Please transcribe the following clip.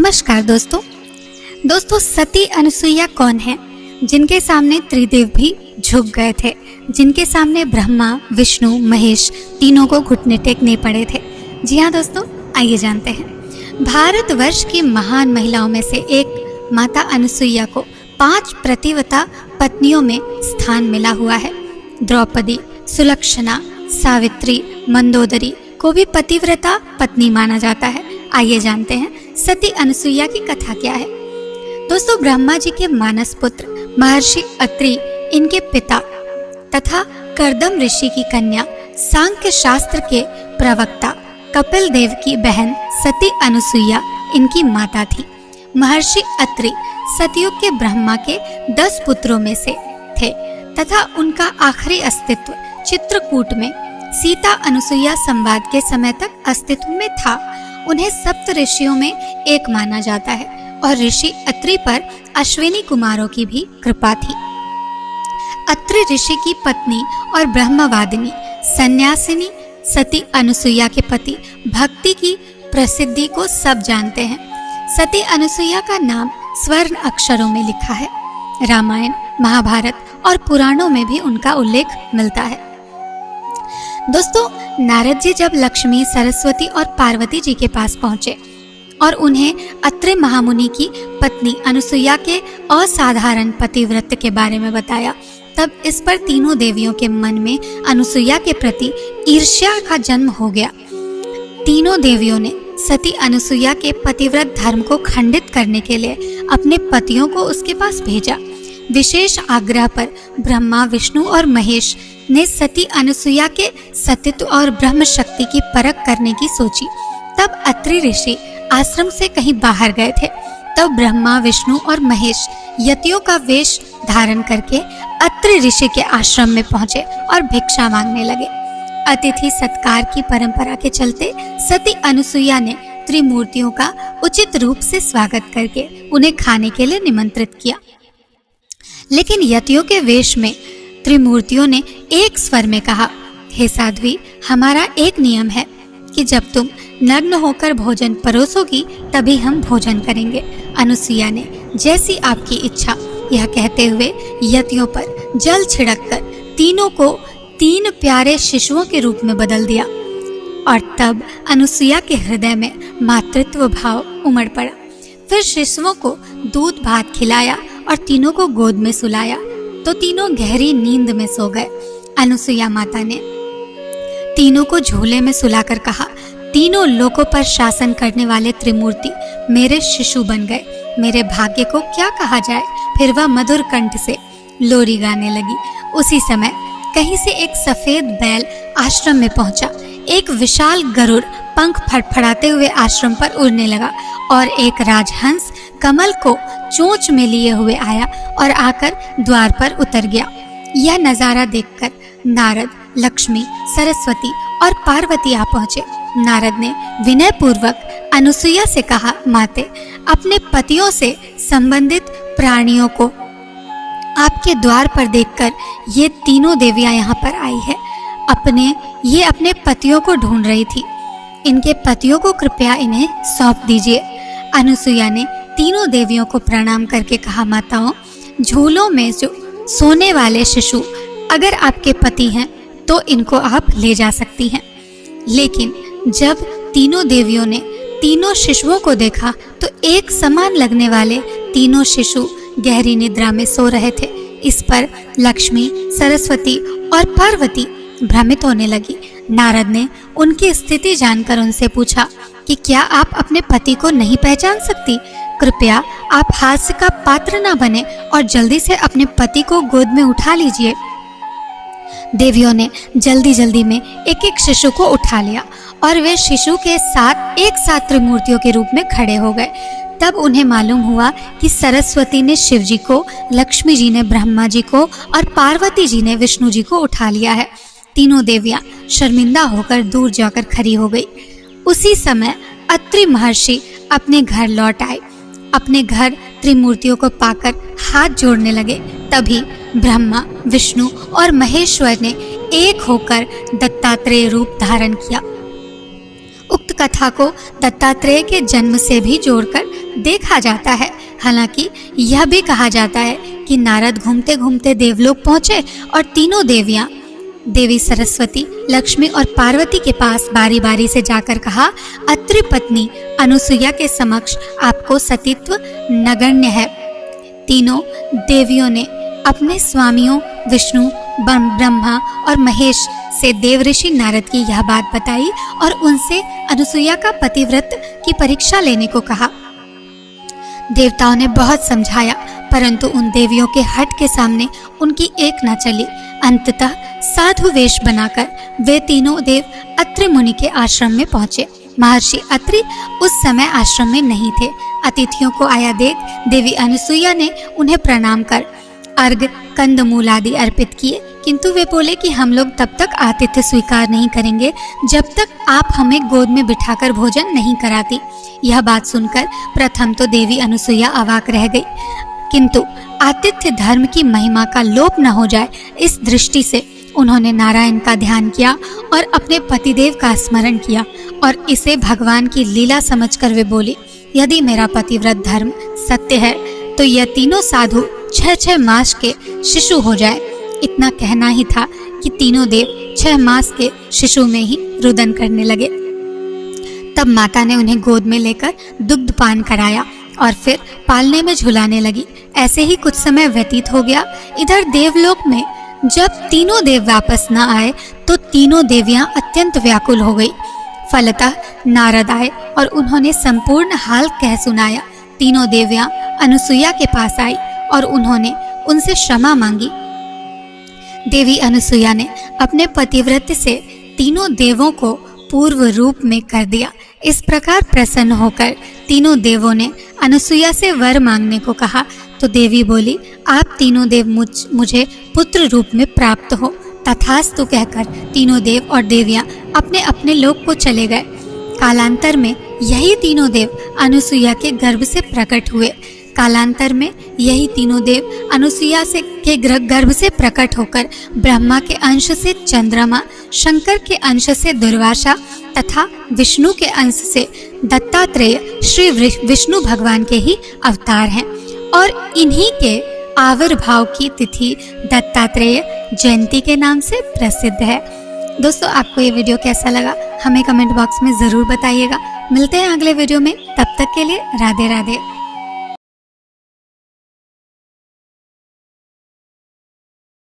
नमस्कार दोस्तों सती अनुसुईया कौन है जिनके सामने त्रिदेव भी झुक गए थे, जिनके सामने ब्रह्मा, विष्णु, महेश तीनों को घुटने टेकने पड़े थे। जी हाँ दोस्तों, आइए जानते हैं। भारतवर्ष की महान महिलाओं में से एक माता अनुसुईया को 5 प्रतिव्रता पत्नियों में स्थान मिला हुआ है। द्रौपदी, सुलक्षणा, सावित्री, मंदोदरी को भी पतिव्रता पत्नी माना जाता है। आइए जानते हैं सती अनुसुईया की कथा क्या है। दोस्तों, ब्रह्मा जी के मानस पुत्र महर्षि अत्रि, इनके पिता तथा कर्दम ऋषि की कन्या, सांख्य शास्त्र के प्रवक्ता कपिल देव की बहन सती अनुसुईया इनकी माता थी। महर्षि अत्रि सतयुग के ब्रह्मा के 10 पुत्रों में से थे तथा उनका आखिरी अस्तित्व चित्रकूट में सीता अनुसुईया संवाद के समय तक अस्तित्व में था। उन्हें सप्त ऋषियों में एक माना जाता है और ऋषि अत्रि पर अश्विनी कुमारों की भी कृपा थी। अत्रि ऋषि की पत्नी और ब्रह्मवादिनी सन्यासिनी सती अनुसुईया के पति भक्ति की प्रसिद्धि को सब जानते हैं। सती अनुसुईया का नाम स्वर्ण अक्षरों में लिखा है। रामायण, महाभारत और पुराणों में भी उनका उल्लेख मिलता है। दोस्तों, नारद जी जब लक्ष्मी, सरस्वती और पार्वती जी के पास पहुंचे और उन्हें अत्रि महामुनि की पत्नी अनुसुईया के असाधारण पतिव्रत के बारे में बताया, तब इस पर तीनों देवियों के मन में अनुसुईया के प्रति ईर्ष्या का जन्म हो गया। तीनों देवियों ने सती अनुसुईया के पतिव्रत धर्म को खंडित करने के लिए अपने पतियों को उसके पास भेजा। विशेष आग्रह पर ब्रह्मा, विष्णु और महेश ने सती अनुसुईया के सतीत्व और ब्रह्म शक्ति की परख करने की सोची। तब अत्रि ऋषि आश्रम से कहीं बाहर गए थे। तब ब्रह्मा, विष्णु और महेश यतियों का वेश धारण करके अत्रि ऋषि के आश्रम में पहुंचे और भिक्षा मांगने लगे। अतिथि सत्कार की परंपरा के चलते सती अनुसुईया ने त्रिमूर्तियों का उचित रूप से स्वागत करके उन्हें खाने के लिए निमंत्रित किया। लेकिन यतियों के वेश में त्रिमूर्तियों ने एक स्वर में कहा, हे साध्वी, हमारा एक नियम है कि जब तुम नग्न होकर भोजन परोसोगी तभी हम भोजन करेंगे। अनुसुईया ने जैसी आपकी इच्छा, यह कहते हुए यतियों पर जल छिड़ककर तीनों को 3 प्यारे शिशुओं के रूप में बदल दिया। और तब अनुसुईया के हृदय में मातृत्व भाव उमड़ पड़ा। फिर शिशुओं को दूध भात खिलाया और तीनों को गोद में सुलाया तो तीनों गहरी नींद में सो गए। अनुसुईया माता ने तीनों को झूले में सुलाकर कहा, तीनों लोकों पर शासन करने वाले त्रिमूर्ति मेरे शिशु बन गए। मेरे भाग्य को क्या कहा जाए। फिर वह मधुर कंठ से लोरी गाने लगी। उसी समय कहीं से एक सफेद बैल आश्रम में पहुंचा। एक विशाल गरुड़ पंख फड़फड़ाते हुए आश्रम पर उड़ने लगा और एक राजहंस कमल को चोंच में लिए हुए आया और आकर द्वार पर उतर गया। यह नजारा देखकर नारद, लक्ष्मी, सरस्वती और पार्वती आ पहुंचे। नारद ने विनय पूर्वक अनुसुईया से कहा, माते, अपने पतियों से संबंधित प्राणियों को आपके द्वार पर देखकर ये तीनों देवियां यहाँ पर आई है। ये अपने पतियों को ढूंढ रही थी। इनके पतियों को कृपया इन्हें सौंप दीजिए। अनुसुईया ने तीनों देवियों को प्रणाम करके कहा, माताओं, झूलों में जो सोने वाले शिशु अगर आपके पति हैं तो इनको आप ले जा सकती हैं। लेकिन जब तीनों देवियों ने तीनों शिशुओं को देखा तो एक समान लगने वाले तीनों शिशु गहरी निद्रा में सो रहे थे। इस पर लक्ष्मी, सरस्वती और पार्वती भ्रमित होने लगी। नारद ने उनकी स्थिति जानकर उनसे पूछा कि क्या आप अपने पति को नहीं पहचान सकती? कृपया आप हास्य का पात्र न बने और जल्दी से अपने पति को गोद में उठा लीजिए। देवियों ने जल्दी में एक शिशु को उठा लिया और वे शिशु के साथ एक साथ त्रिमूर्तियों के रूप में खड़े हो गए। तब उन्हें मालूम हुआ कि सरस्वती ने शिव जी को, लक्ष्मी जी ने ब्रह्मा जी को और पार्वती जी ने विष्णु जी को उठा लिया है। तीनों देवियां शर्मिंदा होकर दूर जाकर खड़ी हो गई। उसी समय अत्रि महर्षि अपने घर लौट आए। अपने घर त्रिमूर्तियों को पाकर हाथ जोड़ने लगे। तभी ब्रह्मा, विष्णु और महेश्वर ने एक होकर दत्तात्रेय रूप धारण किया। उक्त कथा को दत्तात्रेय के जन्म से भी जोड़कर देखा जाता है। हालांकि यह भी कहा जाता है कि नारद घूमते घूमते देवलोक पहुंचे और तीनों देवियां देवी सरस्वती, लक्ष्मी और पार्वती के पास बारी बारी से जाकर कहा, अत्रि पत्नी अनुसुईया के समक्ष आपको सतीत्व नगण्य है। तीनों देवियों ने अपने स्वामियों विष्णु, ब्रह्मा और महेश से देवऋषि नारद की यह बात बताई और उनसे अनुसुईया का पतिव्रत की परीक्षा लेने को कहा। देवताओं ने बहुत समझाया, परंतु उन देवियों के हठ के सामने उनकी एक न चली। अंततः साधु वेश बनाकर वे तीनों देव अत्रि मुनि के आश्रम में पहुंचे। महर्षि अत्रि उस समय आश्रम में नहीं थे। अतिथियों को आया देख देवी अनुसुईया ने उन्हें प्रणाम कर अर्घ, कंदमूल आदि अर्पित किए, किंतु वे बोले कि हम लोग तब तक आतिथ्य स्वीकार नहीं करेंगे जब तक आप हमें गोद में बिठाकर भोजन नहीं कराती। यह बात सुनकर प्रथम तो देवी अनुसुईया अवाक रह गई, किंतु आतिथ्य धर्म की महिमा का लोप न हो जाए इस दृष्टि से उन्होंने नारायण का ध्यान किया और अपने पतिदेव का स्मरण किया और इसे भगवान की लीला समझकर वे बोली, यदि मेरा पतिव्रत धर्म सत्य है तो यह तीनों साधु 6 मास के शिशु हो जाए। इतना कहना ही था कि तीनों देव 6 मास के शिशु में ही रुदन करने लगे। तब माता ने उन्हें गोद में लेकर दुग्ध पान कराया और फिर पालने में झुलाने लगी। ऐसे ही कुछ समय व्यतीत हो गया। इधर देवलोक में जब तीनों देव वापस न आए तो तीनों देवियां अत्यंत व्याकुल हो गई। फलतः नारद आए और उन्होंने संपूर्ण हाल कह सुनाया। तीनों देवियां अनुसुईया के पास आई और उन्होंने उनसे क्षमा मांगी। देवी अनुसुईया ने अपने पतिव्रत से तीनों देवों को पूर्व रूप में कर दिया। इस प्रकार प्रसन्न होकर तीनों देवों ने अनुसुईया से वर मांगने को कहा तो देवी बोली, आप तीनों देव मुझे पुत्र रूप में प्राप्त हो। तथास्तु कहकर तीनों देव और देवियां अपने अपने लोक को चले गए। कालांतर में यही तीनों देव अनुसुईया के गर्भ से प्रकट हुए। कालांतर में यही तीनों देव अनुसुईया के गर्भ से प्रकट होकर ब्रह्मा के अंश से चंद्रमा, शंकर के अंश से दुर्वासा तथा विष्णु के अंश से दत्तात्रेय श्री विष्णु भगवान के ही अवतार हैं और इन्हीं के आविर्भाव की तिथि दत्तात्रेय जयंती के नाम से प्रसिद्ध है। दोस्तों, आपको ये वीडियो कैसा लगा हमें कमेंट बॉक्स में ज़रूर बताइएगा। मिलते हैं अगले वीडियो में, तब तक के लिए राधे राधे।